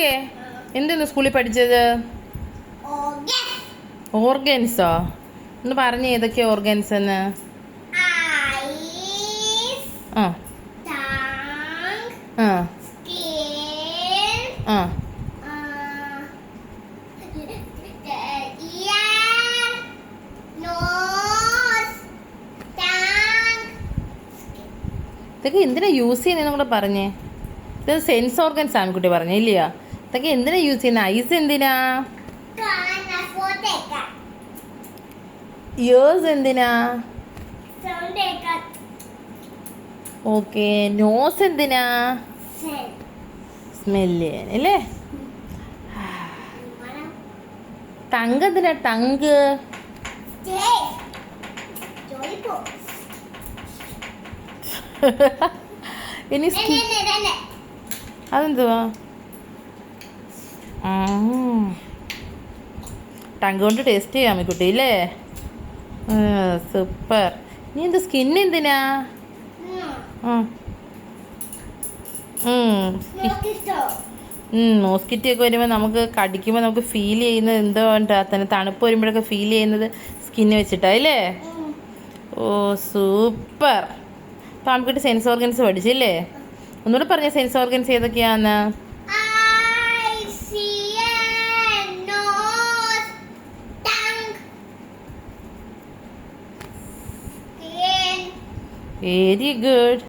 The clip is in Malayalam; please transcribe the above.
ഇല്ലേ? എന്തെന്ന് സ്കൂളിൽ പഠിച്ചത്? ഓർഗൻസോ? ഒന്ന് പറഞ്ഞേ, ഏതൊക്കെയാ ഓർഗൻസ് എന്ന്? ആ ആ ആ ഇതൊക്കെ എന്തിനാ യൂസ് ചെയ്യുന്നതെന്ന് കൂടെ പറഞ്ഞേ. ഇത് സെൻസ് ഓർഗൻസ് ആണ് കുട്ടി പറഞ്ഞേ, ഇല്ലയോ? ഇതൊക്കെ എന്തിനാ യൂസ് ചെയ്യുന്നത്? ഐസ് എന്തിനാ? ഇയേഴ്സ് എന്തിനാ? ഓക്കെ. നോസ് എന്തിനാ? സ്മെല്ല് ചെയ്യാൻ അല്ലേ? ടങ്ക് എന്തിനാ? ടങ്ക് ഇനി അതെന്തുവാ? ടങ്ക് കൊണ്ട് ടേസ്റ്റ് ചെയ്യാമോ കുട്ടി, ഇല്ലേ? സൂപ്പർ. നീ എന്ത് സ്കിൻ എന്തിനാ? മോസ്കിറ്റോ ഒക്കെ വരുമ്പോൾ നമുക്ക് കടിക്കുമ്പോൾ നമുക്ക് ഫീൽ ചെയ്യുന്നത് എന്തോ തന്നെ, തണുപ്പ് വരുമ്പോഴൊക്കെ ഫീൽ ചെയ്യുന്നത് സ്കിന്ന് വെച്ചിട്ടാ, അല്ലേ? ഓ സൂപ്പർ. അപ്പോൾ നമുക്കിട്ട് സെൻസ് ഓർഗൻസ് പഠിച്ചില്ലേ? ഒന്നുകൂടെ പറഞ്ഞ സെൻസ് ഓർഗൻസ് ഏതൊക്കെയാന്ന്? Very good.